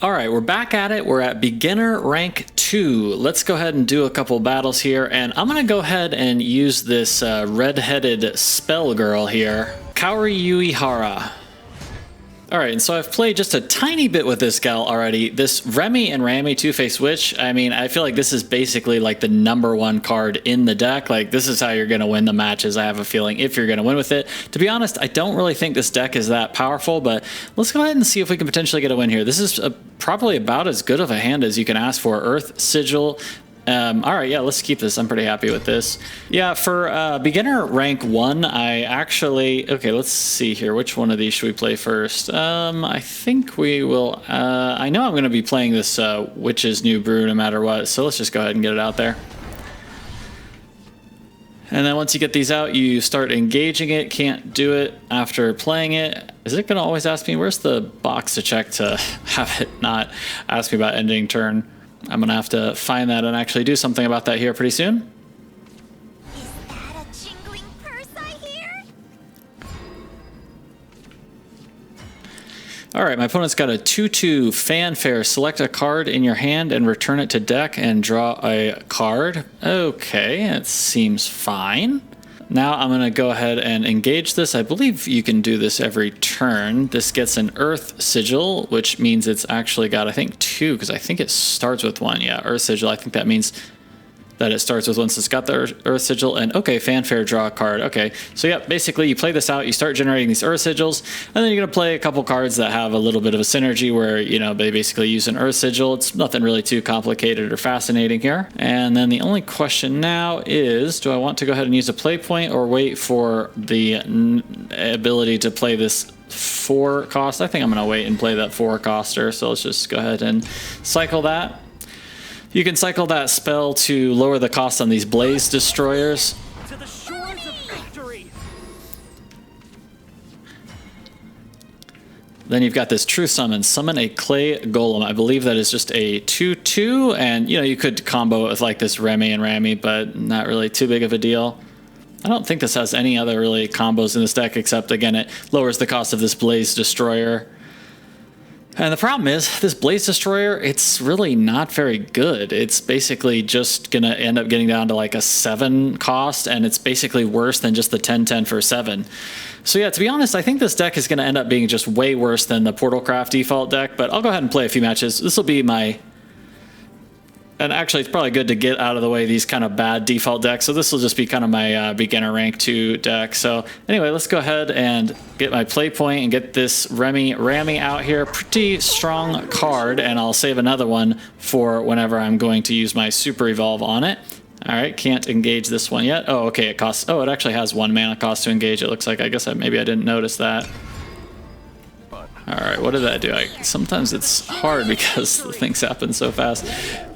All right, we're back at it. We're at beginner rank 2. Let's go ahead and do a couple battles here, and I'm gonna go ahead and use this red-headed spell girl here, Kaori Yuihara. All right, and so I've played just a tiny bit with this gal already. This Remy and Rami Two-Face Witch, I mean, I feel like this is basically like the #1 card in the deck. Like, this is how you're gonna win the matches, I have a feeling, if you're gonna win with it. To be honest, I don't really think this deck is that powerful, but let's go ahead and see if we can potentially get a win here. This is probably about as good of a hand as you can ask for. Earth Sigil. All right, yeah, let's keep this. I'm pretty happy with this. Yeah, for beginner rank 1, I actually... Okay, let's see here. Which one of these should we play first? I think we will... I know I'm going to be playing this Witch's New Brew no matter what, so let's just go ahead and get it out there. And then once you get these out, you start engaging it. Can't do it after playing it. Is it going to always ask me? Where's the box to check to have it not ask me about ending turn? I'm going to have to find that and actually do something about that here pretty soon. Is that a jingling purse I hear? All right, my opponent's got a 2/2 Fanfare. Select a card in your hand and return it to deck and draw a card. Okay, it seems fine. Now I'm going to go ahead and engage this. I believe you can do this every turn. This gets an Earth Sigil, which means it's actually got, I think, 2, because I think it starts with 1. Yeah, Earth Sigil. I think that means that it starts with 1, so it's got the Earth Sigil. And okay, Fanfare, draw a card. Okay, so yeah, basically you play this out, you start generating these Earth Sigils, and then you're going to play a couple cards that have a little bit of a synergy where, you know, they basically use an Earth Sigil. It's nothing really too complicated or fascinating here. And then the only question now is, do I want to go ahead and use a play point or wait for the ability to play this 4 cost? I think I'm going to wait and play that 4 coster, so let's just go ahead and cycle that. You can cycle that spell to lower the cost on these Blaze Destroyers. To the shores of victory. Then you've got this Truth Summon. Summon a Clay Golem. I believe that is just a 2/2, and you know, you could combo it with like this Remy and Rami, but not really too big of a deal. I don't think this has any other really combos in this deck, except again, it lowers the cost of this Blaze Destroyer. And the problem is, this Blaze Destroyer, it's really not very good. It's basically just going to end up getting down to like a 7 cost, and it's basically worse than just the 10/10 for 7. So yeah, to be honest, I think this deck is going to end up being just way worse than the Portalcraft default deck, but I'll go ahead and play a few matches. This will be my... And actually, it's probably good to get out of the way these kind of bad default decks. So this will just be kind of my beginner rank 2 deck. So anyway, let's go ahead and get my play point and get this Rami out here. Pretty strong card, and I'll save another one for whenever I'm going to use my Super Evolve on it. All right, can't engage this one yet. Oh, okay, it costs... Oh, it actually has 1 mana cost to engage, it looks like. I guess maybe I didn't notice that. All right, what did that do? Sometimes it's hard because things happen so fast.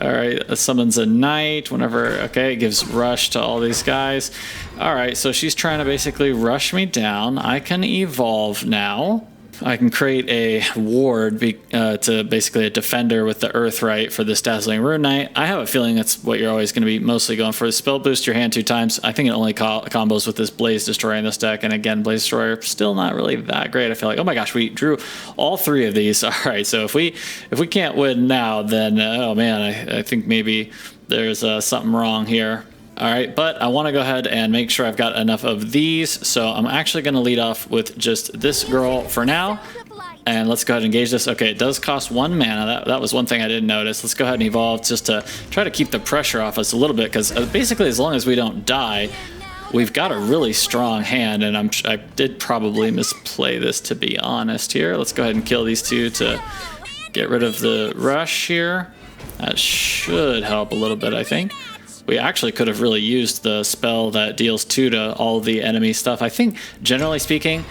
All right, summons a knight whenever... Okay, it gives rush to all these guys. All right, so she's trying to basically rush me down. I can evolve now. I can create a ward to basically a defender with the Earthright for this Dazzling Rune Knight. I have a feeling that's what you're always going to be mostly going for. Spell boost your hand 2 times. I think it only combos with this Blaze Destroyer in this deck. And again, Blaze Destroyer still not really that great. I feel like, oh my gosh, we drew all 3 of these. All right, so if we can't win now, then oh man, I think maybe there's something wrong here. All right, but I want to go ahead and make sure I've got enough of these, so I'm actually going to lead off with just this girl for now, and let's go ahead and engage this. Okay, it does cost 1 mana. That was one thing I didn't notice. Let's go ahead and evolve just to try to keep the pressure off us a little bit, because basically as long as we don't die, we've got a really strong hand, and I did probably misplay this, to be honest here. Let's go ahead and kill these 2 to get rid of the rush here. That should help a little bit, I think. We actually could have really used the spell that deals 2 to all the enemy stuff. I think, generally speaking,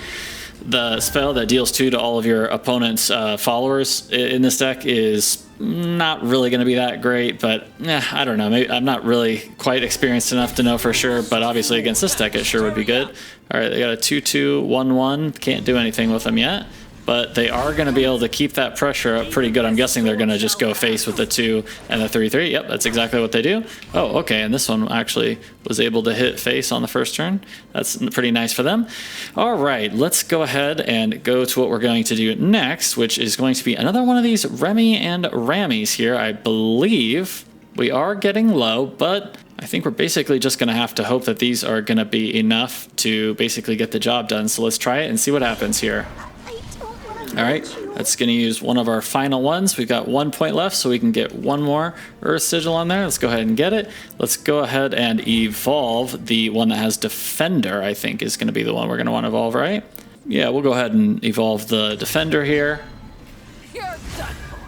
the spell that deals 2 to all of your opponent's followers in this deck is not really going to be that great, but I don't know. Maybe I'm not really quite experienced enough to know for sure, but obviously against this deck it sure would be good. All right, they got a 2/2, 1/1. Can't do anything with them yet. but they are going to be able to keep that pressure up pretty good. I'm guessing they're going to just go face with the 2 and the 3/3. Yep, that's exactly what they do. Oh, okay, and this one actually was able to hit face on the first turn. That's pretty nice for them. All right, let's go ahead and go to what we're going to do next, which is going to be another one of these Remy and Rammies here. I believe we are getting low, but I think we're basically just going to have to hope that these are going to be enough to basically get the job done. So let's try it and see what happens here. All right, that's going to use one of our final ones. We've got 1 point left, so we can get one more Earth Sigil on there. Let's go ahead and get it. Let's go ahead and evolve the one that has Defender, I think is going to be the one we're going to want to evolve, right? Yeah, we'll go ahead and evolve the Defender here. You're done for.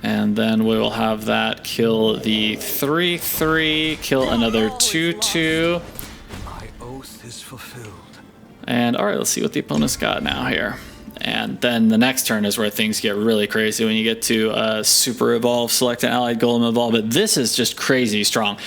And then we will have that kill the 3/3, kill another 2/2. My oath is fulfilled. And all right, let's see what the opponent's got now here. And then the next turn is where things get really crazy when you get to Super Evolve, select an allied golem evolve. But this is just crazy strong.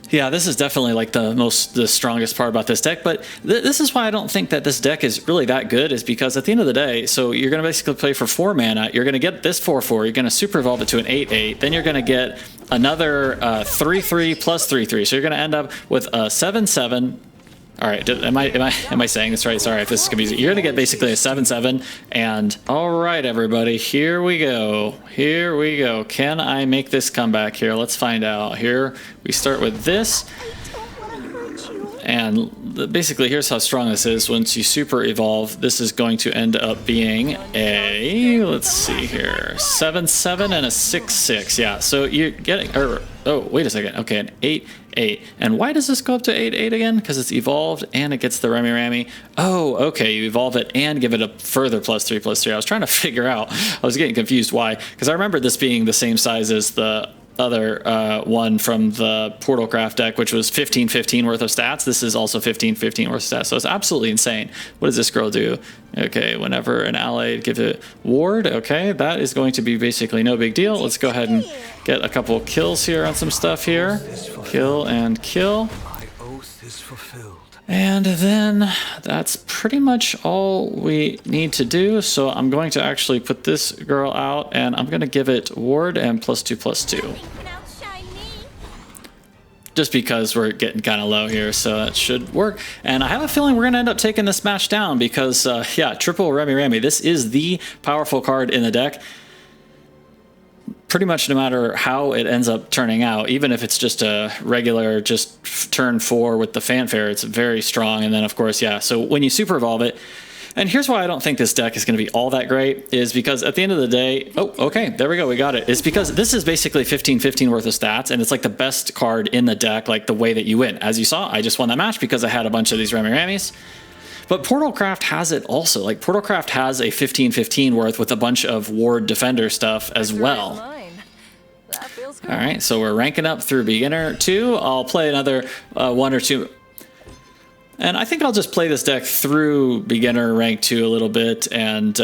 Yeah, this is definitely like the strongest part about this deck. But this is why I don't think that this deck is really that good, is because at the end of the day, so you're going to basically play for 4 mana. You're going to get this 4/4. You're going to Super Evolve it to an 8/8. Then you're going to get another 3/3 plus 3/3. So you're going to end up with a 7/7. All right, am I saying this right? Sorry if this is confusing. You're gonna get basically a 7/7, and all right, everybody, here we go. Here we go. Can I make this comeback here? Let's find out. Here we start with this, and basically here's how strong this is. Once you super evolve, this is going to end up being a, let's see here, 7/7 and a 6/6. Yeah, so you're getting, oh, wait a second. Okay, an 8/8. And why does this go up to 8/8 again? Because it's evolved and it gets the Remy. Oh, okay, you evolve it and give it a further +3/+3. I was trying to figure out, I was getting confused why, because I remember this being the same size as the other one from the Portalcraft deck, which was 15/15 worth of stats. This is also 15/15 worth of stats, so it's absolutely insane. What does this girl do? Okay, whenever an ally gives it ward, okay, that is going to be basically no big deal. Let's go ahead and get a couple kills here on some stuff here. Kill and kill. My oath is fulfilled. And then that's pretty much all we need to do. So I'm going to actually put this girl out, and I'm going to give it ward and +2/+2. Just because we're getting kind of low here, so that should work. And I have a feeling we're going to end up taking this match down because, yeah, triple Remy. This is the powerful card in the deck. Pretty much no matter how it ends up turning out, even if it's just a regular just turn 4 with the fanfare, it's very strong. And then, of course, yeah, so when you super evolve it, and here's why I don't think this deck is going to be all that great, is because at the end of the day, oh, okay, there we go, we got it. It's because this is basically 15/15 worth of stats, and it's like the best card in the deck, like the way that you win. As you saw, I just won that match because I had a bunch of these Rammies. But Portalcraft has it also. Like, Portalcraft has a 15/15 worth with a bunch of ward defender stuff as well. All right, so we're ranking up through beginner 2. I'll play another 1 or 2. And I think I'll just play this deck through beginner rank 2 a little bit. And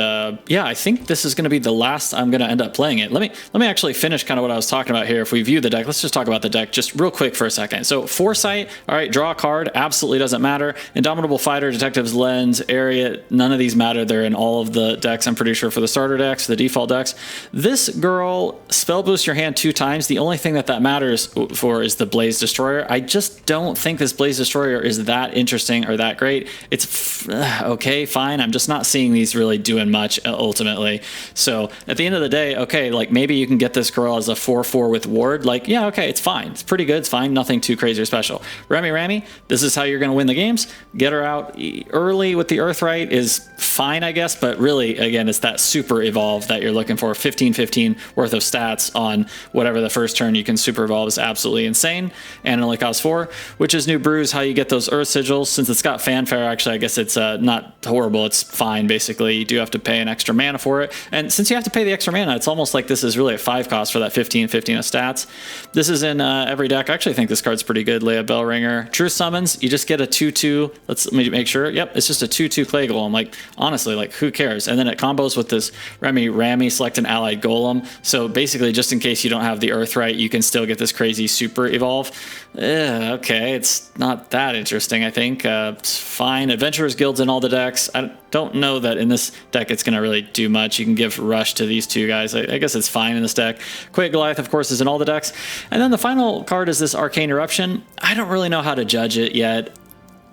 yeah, I think this is going to be the last I'm going to end up playing it. Let me actually finish kind of what I was talking about here. If we view the deck, let's just talk about the deck just real quick for a second. So Foresight, all right, draw a card, absolutely doesn't matter. Indomitable Fighter, Detective's Lens, Area, none of these matter. They're in all of the decks, I'm pretty sure, for the starter decks, the default decks. This girl, spell boost your hand 2 times. The only thing that matters for is the Blaze Destroyer. I just don't think this Blaze Destroyer is that interesting or that great. It's okay, fine. I'm just not seeing these really doing much ultimately. So at the end of the day, okay, like maybe you can get this girl as a 4/4 with ward. Like, yeah, okay, it's fine. It's pretty good. It's fine. Nothing too crazy or special. Remy, this is how you're going to win the games. Get her out early with the Earthright is fine, I guess, but really, again, it's that super evolve that you're looking for. 15/15 worth of stats on whatever the first turn you can super evolve is absolutely insane. And it only costs 4, which is New Brews, how you get those Earth Sigils. Since it's got fanfare, actually, I guess it's not horrible. It's fine, basically. You do have to pay an extra mana for it. And since you have to pay the extra mana, it's almost like this is really a 5 cost for that 15/15 of stats. This is in every deck. I actually think this card's pretty good. Leia Bellringer. True Summons, you just get a 2/2. Let me make sure. Yep, it's just a 2/2 Clay Golem. Like, honestly, like, who cares? And then it combos with this Remy, select an allied golem. So basically, just in case you don't have the Earthright, you can still get this crazy super evolve. Okay, it's not that interesting, I think. It's fine. Adventurers Guild's in all the decks. I don't know that in this deck it's going to really do much. You can give Rush to these two guys. I guess it's fine in this deck. Quake Goliath, of course, is in all the decks. And then the final card is this Arcane Eruption. I don't really know how to judge it yet.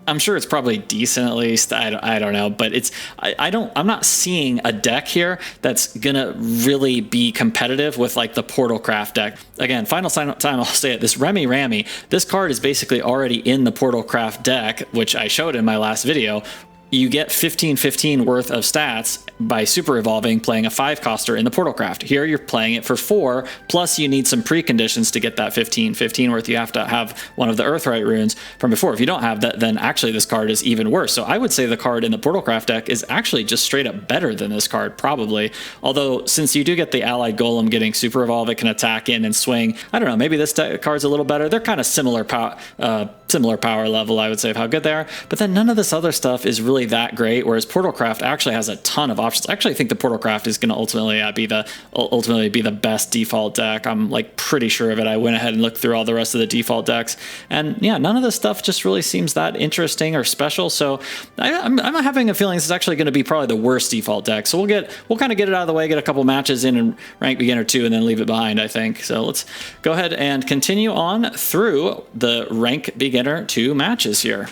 I'm sure it's probably decent at least. I don't know, but I'm not seeing a deck here that's gonna really be competitive with like the Portalcraft deck. Again, final time I'll say it, this Remy Ramy, this card is basically already in the Portalcraft deck, which I showed in my last video. You get 15/15 worth of stats by super evolving, playing a 5-coster in the Portalcraft. Here you're playing it for 4, plus you need some preconditions to get that 15/15 worth. You have to have one of the Earthright runes from before. If you don't have that, then actually this card is even worse. So I would say the card in the Portalcraft deck is actually just straight up better than this card, probably. Although, since you do get the Allied Golem getting super evolve, it can attack in and swing. I don't know, maybe this card's a little better. They're kind of similar power level, I would say, of how good they are. But then none of this other stuff is really that great, whereas Portalcraft actually has a ton of options. I actually think the Portalcraft is going to ultimately be the best default deck. I'm like pretty sure of it. I went ahead and looked through all the rest of the default decks, and yeah, none of this stuff just really seems that interesting or special. So I'm having a feeling this is actually going to be probably the worst default deck. So we'll kind of get it out of the way, get a couple matches in and rank beginner 2, and then leave it behind, I think. So let's go ahead and continue on through the rank beginner 2 matches here.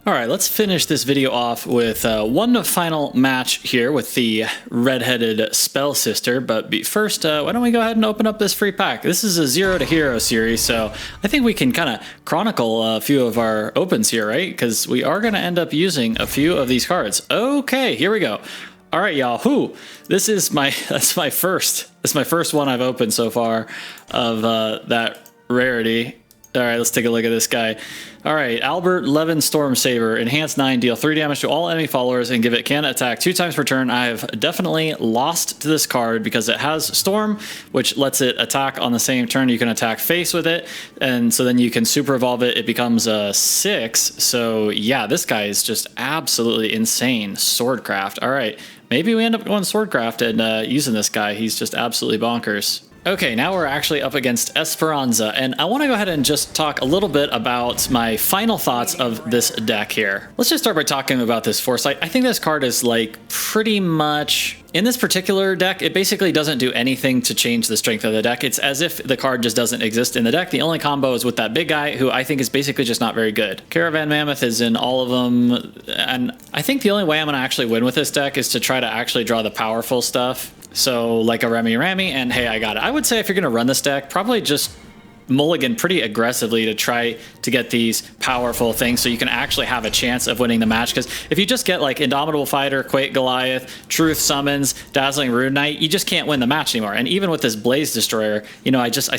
All right, let's finish this video off with one final match here with the redheaded Spell Sister. But first, why don't we go ahead and open up this free pack? This is a 0 to Hero series, so I think we can kind of chronicle a few of our opens here, right? Because we are going to end up using a few of these cards. Okay, here we go. All right, y'all. This is that's my first one I've opened so far of that rarity. All right, let's take a look at this guy. All right, Albert Levin Stormsaber, enhance 9, deal 3 damage to all enemy followers, and give it can attack 2 times per turn. I have definitely lost to this card because it has Storm, which lets it attack on the same turn. You can attack face with it, and so then you can super evolve it. It becomes a 6. So yeah, this guy is just absolutely insane. Swordcraft. All right, maybe we end up going Swordcraft and using this guy. He's just absolutely bonkers. Okay, now we're actually up against Esperanza, and I want to go ahead and just talk a little bit about my final thoughts of this deck here. Let's just start by talking about this Foresight. I think this card is like pretty much... In this particular deck, it basically doesn't do anything to change the strength of the deck. It's as if the card just doesn't exist in the deck. The only combo is with that big guy, who I think is basically just not very good. Caravan Mammoth is in all of them, and I think the only way I'm going to actually win with this deck is to try to actually draw the powerful stuff. So like a Remy Ramy, and hey, I got it. I would say if you're going to run this deck, probably just mulligan pretty aggressively to try to get these powerful things so you can actually have a chance of winning the match. Because if you just get like Indomitable Fighter, Quake Goliath, Truth Summons, Dazzling Rune Knight, you just can't win the match anymore. And even with this Blaze Destroyer, you know, I just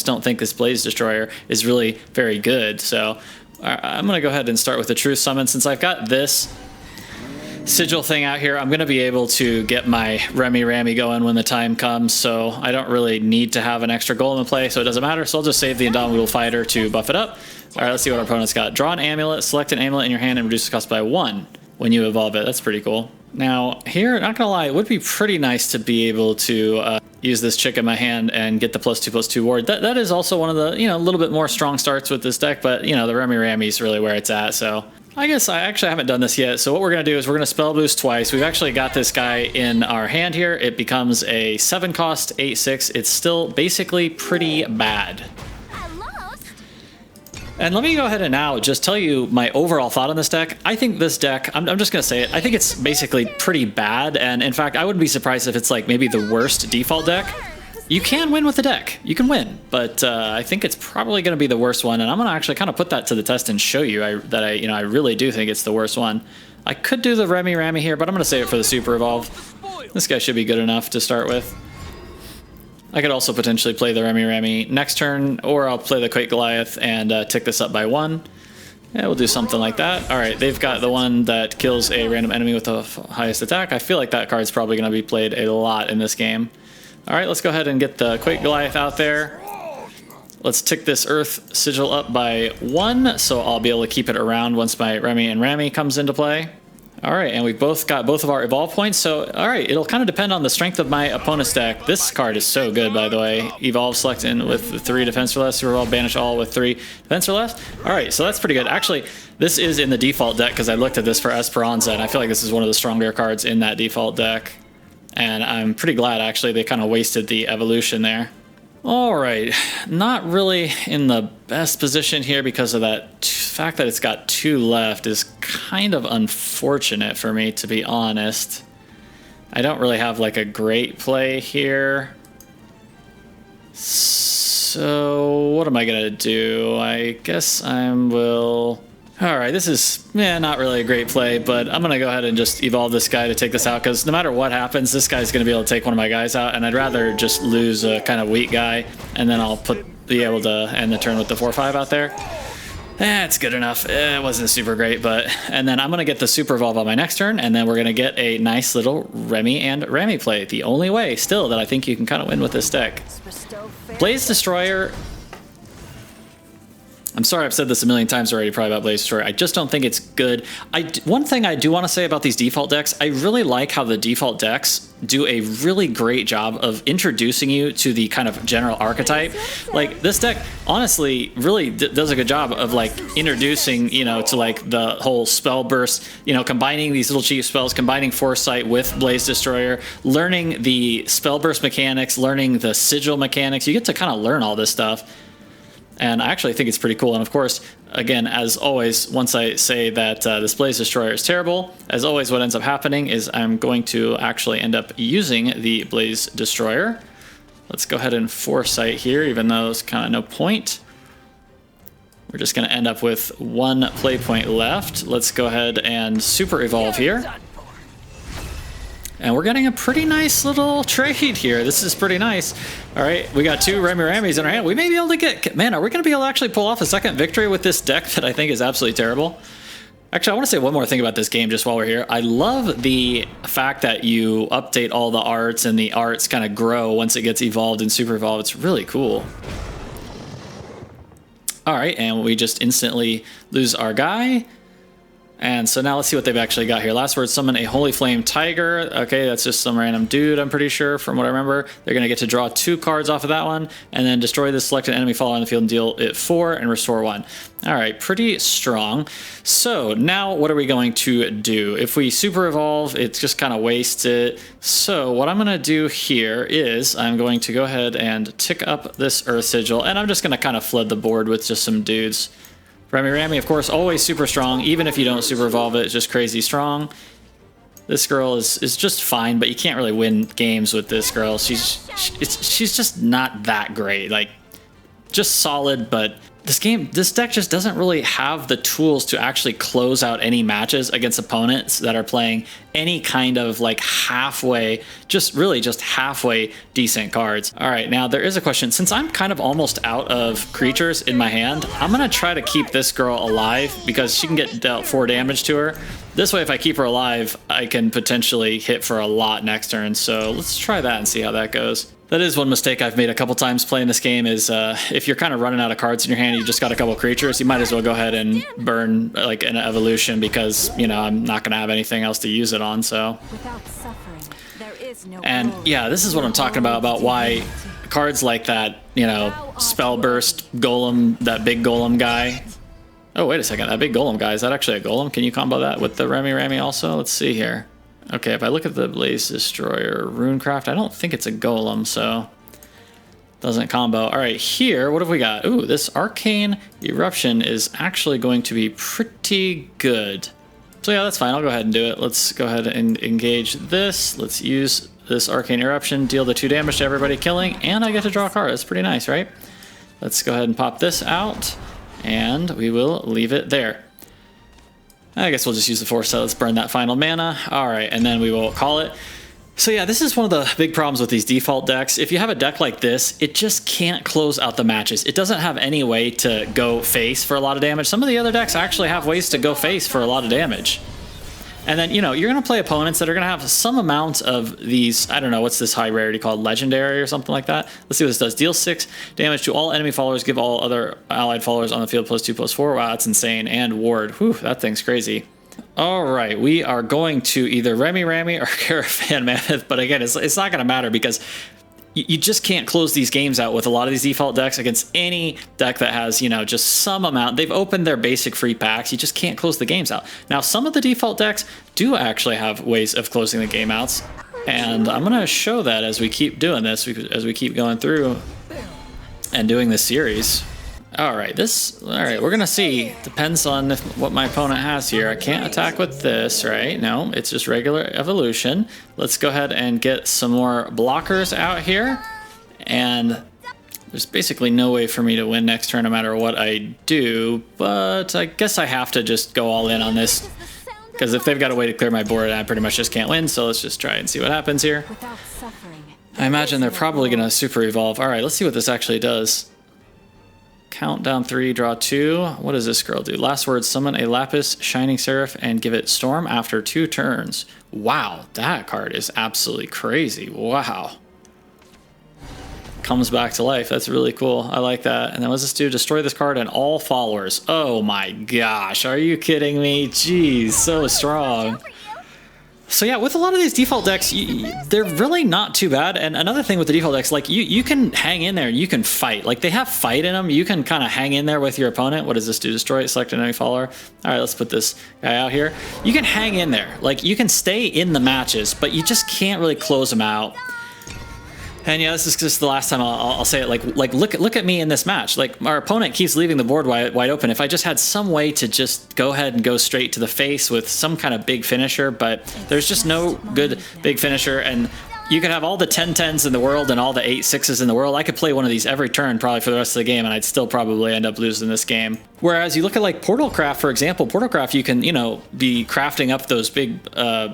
don't think this Blaze Destroyer is really very good. So I'm going to go ahead and start with the Truth Summon. Since I've got this sigil thing out here, I'm going to be able to get my Remy Ramy going when the time comes, so I don't really need to have an extra golem in play, so it doesn't matter. So I'll just save the Indomitable Fighter to buff it up. All right, let's see what our opponent's got. Draw an amulet, select an amulet in your hand, and reduce the cost by 1 when you evolve it. That's pretty cool. Now, here, not gonna lie, it would be pretty nice to be able to use this chick in my hand and get the +2/+2 ward. That is also one of the, you know, a little bit more strong starts with this deck, but, you know, the Remy Ramy is really where it's at, so... I guess I actually haven't done this yet, so what we're going to do is we're going to spell boost twice. We've actually got this guy in our hand here. It becomes a 7 cost, 8/6. It's still basically pretty bad. And let me go ahead and now just tell you my overall thought on this deck. I think this deck, I'm just going to say it, I think it's basically pretty bad, and in fact, I wouldn't be surprised if it's like maybe the worst default deck. You can win with the deck. You can win, but I think it's probably going to be the worst one, and I'm going to actually kind of put that to the test and show you that I really do think it's the worst one. I could do the Remy Ramy here, but I'm going to save it for the Super Evolve. This guy should be good enough to start with. I could also potentially play the Remy Ramy next turn, or I'll play the Quake Goliath and tick this up by 1. Yeah, we'll do something like that. All right, they've got the one that kills a random enemy with the highest attack. I feel like that card's probably going to be played a lot in this game. All right, let's go ahead and get the Quake Goliath out there. Let's tick this Earth Sigil up by 1, so I'll be able to keep it around once my Remy and Ramy comes into play. All right, and we both got both of our evolve points. So, all right, it'll kind of depend on the strength of my opponent's deck. This card is so good, by the way. Evolve select in with 3 defense or less. Super evolve banish all with 3 defense or less. All right, so that's pretty good. Actually, this is in the default deck because I looked at this for Esperanza, and I feel like this is one of the stronger cards in that default deck. And I'm pretty glad, actually, they kind of wasted the evolution there. All right, not really in the best position here because of that fact that it's got 2 left is kind of unfortunate for me, to be honest. I don't really have like a great play here. So what am I gonna do? I guess I will... All right, this is not really a great play, but I'm gonna go ahead and just evolve this guy to take this out because no matter what happens, this guy's gonna be able to take one of my guys out, and I'd rather just lose a kind of weak guy, and then I'll be able to end the turn with the 4/5 out there. It's good enough. It wasn't super great, but... And then I'm gonna get the super evolve on my next turn, and then we're gonna get a nice little Remy and Rami play. The only way, still, that I think you can kind of win with this deck. Blaze Destroyer... I'm sorry I've said this a million times already probably about Blaze Destroyer. I just don't think it's good. One thing I do want to say about these default decks, I really like how the default decks do a really great job of introducing you to the kind of general archetype. Like this deck honestly really does a good job of like introducing, you know, to like the whole spell burst, you know, combining these little cheap spells, combining Foresight with Blaze Destroyer, learning the spell burst mechanics, learning the sigil mechanics. You get to kind of learn all this stuff. And I actually think it's pretty cool. And of course, again, as always, once I say that this Blaze Destroyer is terrible, as always, what ends up happening is I'm going to actually end up using the Blaze Destroyer. Let's go ahead and Foresight here, even though there's kind of no point. We're just going to end up with 1 play point left. Let's go ahead and Super Evolve here. And we're getting a pretty nice little trade here. This is pretty nice. All right, we got 2 Remy Ramis in our hand. We may be able to get... Man, are we going to be able to actually pull off a second victory with this deck that I think is absolutely terrible? Actually, I want to say one more thing about this game just while we're here. I love the fact that you update all the arts and the arts kind of grow once it gets evolved and super evolved. It's really cool. All right, and we just instantly lose our guy. And so now let's see what they've actually got here. Last word, summon a Holy Flame Tiger. Okay, that's just some random dude, I'm pretty sure, from what I remember. They're going to get to draw 2 cards off of that one, and then destroy the selected enemy follower on the field and deal it 4 and restore 1. All right, pretty strong. So now what are we going to do? If we super evolve, it just kind of wastes it. So what I'm going to do here is I'm going to go ahead and tick up this Earth Sigil, and I'm just going to kind of flood the board with just some dudes. Remy Rami, of course, always super strong. Even if you don't super evolve it, it's just crazy strong. This girl is just fine, but you can't really win games with this girl. She's just not that great. Like, just solid, but this deck just doesn't really have the tools to actually close out any matches against opponents that are playing any kind of like halfway, just halfway decent cards. All right, now there is a question. Since I'm kind of almost out of creatures in my hand, I'm gonna try to keep this girl alive because she can get dealt 4 damage to her. This way, if I keep her alive, I can potentially hit for a lot next turn. So let's try that and see how that goes. That is one mistake I've made a couple times playing this game is if you're kind of running out of cards in your hand, you just got a couple creatures, you might as well go ahead and burn like an evolution because, you know, I'm not going to have anything else to use it on, so. Without suffering, there is no And yeah, this is what I'm talking about why cards like that, you know, Spell Burst, Golem, that big Golem guy. Oh, wait a second, that big Golem guy, is that actually a Golem? Can you combo that with the Remy Rami also? Let's see here. Okay, if I look at the Blaze Destroyer Runecraft, I don't think it's a Golem, so doesn't combo. All right, here, what have we got? Ooh, this Arcane Eruption is actually going to be pretty good. So yeah, that's fine. I'll go ahead and do it. Let's go ahead and engage this. Let's use this Arcane Eruption, deal the 2 damage to everybody killing, and I get to draw a card. That's pretty nice, right? Let's go ahead and pop this out, and we will leave it there. I guess we'll just use the Foresight. Let's burn that final mana. All right, and then we will call it. So yeah, this is one of the big problems with these default decks. If you have a deck like this, it just can't close out the matches. It doesn't have any way to go face for a lot of damage. Some of the other decks actually have ways to go face for a lot of damage. And then, you know, you're going to play opponents that are going to have some amount of these, I don't know, what's this high rarity called? Legendary or something like that? Let's see what this does. Deal 6 damage to all enemy followers, give all other allied followers on the field +2/+4. Wow, that's insane. And ward. Whew, that thing's crazy. All right, we are going to either Remy or Caravan Mammoth, but again, it's not going to matter because you just can't close these games out with a lot of these default decks against any deck that has, you know, just some amount. They've opened their basic free packs. You just can't close the games out. Now, some of the default decks do actually have ways of closing the game outs, and I'm going to show that as we keep doing this, as we keep going through and doing this series. All right, we're gonna see. Depends on what my opponent has here. I can't attack with this, right? No, it's just regular evolution. Let's go ahead and get some more blockers out here. And there's basically no way for me to win next turn no matter what I do, but I guess I have to just go all in on this, because if they've got a way to clear my board, I pretty much just can't win, so let's just try and see what happens here. Without suffering. I imagine they're probably gonna super evolve. All right, let's see what this actually does. Count down 3, draw 2. What does this girl do? Last word, summon a Lapis Shining Seraph and give it Storm after 2 turns. Wow, that card is absolutely crazy. Wow. Comes back to life. That's really cool. I like that. And then what does this do? Destroy this card and all followers. Oh my gosh, are you kidding me? Jeez, so strong. So yeah, with a lot of these default decks, they're really not too bad. And another thing with the default decks, like you can hang in there and you can fight. Like they have fight in them. You can kind of hang in there with your opponent. What does this do? Destroy it, select an enemy follower. All right, let's put this guy out here. You can hang in there. Like you can stay in the matches, but you just can't really close them out. And yeah, this is just the last time I'll say it. Like look at me in this match. Like our opponent keeps leaving the board wide open. If I just had some way to just go ahead and go straight to the face with some kind of big finisher, but there's just no good big finisher. And you could have all the 10-10s in the world and all the 8-6s in the world. I could play one of these every turn probably for the rest of the game, and I'd still probably end up losing this game. Whereas you look at like Portalcraft, for example, Portalcraft, you can, you know, be crafting up those big,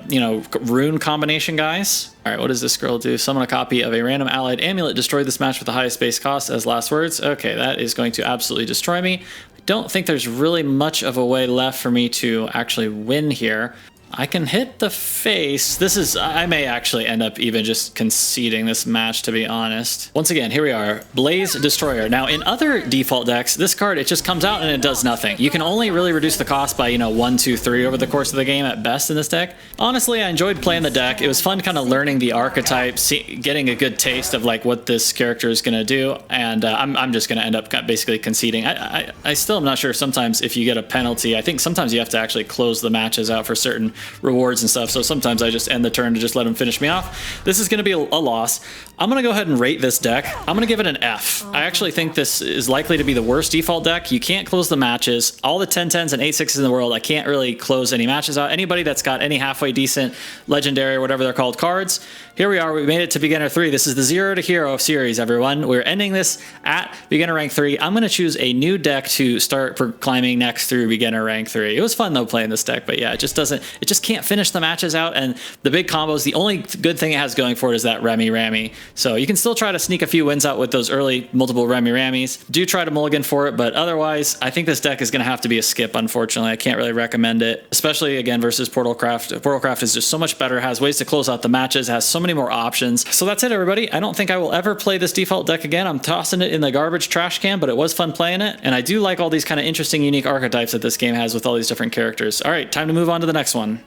you know, rune combination guys. All right, what does this girl do? Summon a copy of a random allied amulet. Destroy this match with the highest base cost as last words. Okay, that is going to absolutely destroy me. I don't think there's really much of a way left for me to actually win here. I can hit the face. I may actually end up even just conceding this match, to be honest. Once again, here we are, Blaze Destroyer. Now, in other default decks, this card, it just comes out and it does nothing. You can only really reduce the cost by, you know, 1, 2, 3 over the course of the game at best in this deck. Honestly, I enjoyed playing the deck. It was fun kind of learning the archetypes, getting a good taste of like what this character is going to do, and I'm just going to end up basically conceding. I still am not sure sometimes if you get a penalty. I think sometimes you have to actually close the matches out for certain rewards and stuff, so sometimes I just end the turn to just let him finish me off. This is going to be a loss. I'm going to go ahead and rate this deck. I'm going to give it an F. I actually think this is likely to be the worst default deck. You can't close the matches. All the 10-10s and 8-6s in the world, I can't really close any matches out. Anybody that's got any halfway decent legendary or whatever they're called cards, here we are. We made it to beginner 3. This is the 0 to hero series, everyone. We're ending this at beginner rank 3. I'm going to choose a new deck to start climbing next through beginner rank 3. It was fun though playing this deck, but yeah, it just can't finish the matches out, and the big combos, the only good thing it has going for it is that Remy. So you can still try to sneak a few wins out with those early multiple Remys. Do try to mulligan for it, but otherwise, I think this deck is going to have to be a skip, unfortunately. I can't really recommend it, especially again versus Portalcraft. Portalcraft is just so much better, has ways to close out the matches, has so many more options. So that's it, everybody. I don't think I will ever play this default deck again. I'm tossing it in the garbage trash can, but it was fun playing it, and I do like all these kind of interesting, unique archetypes that this game has with all these different characters. All right, time to move on to the next one.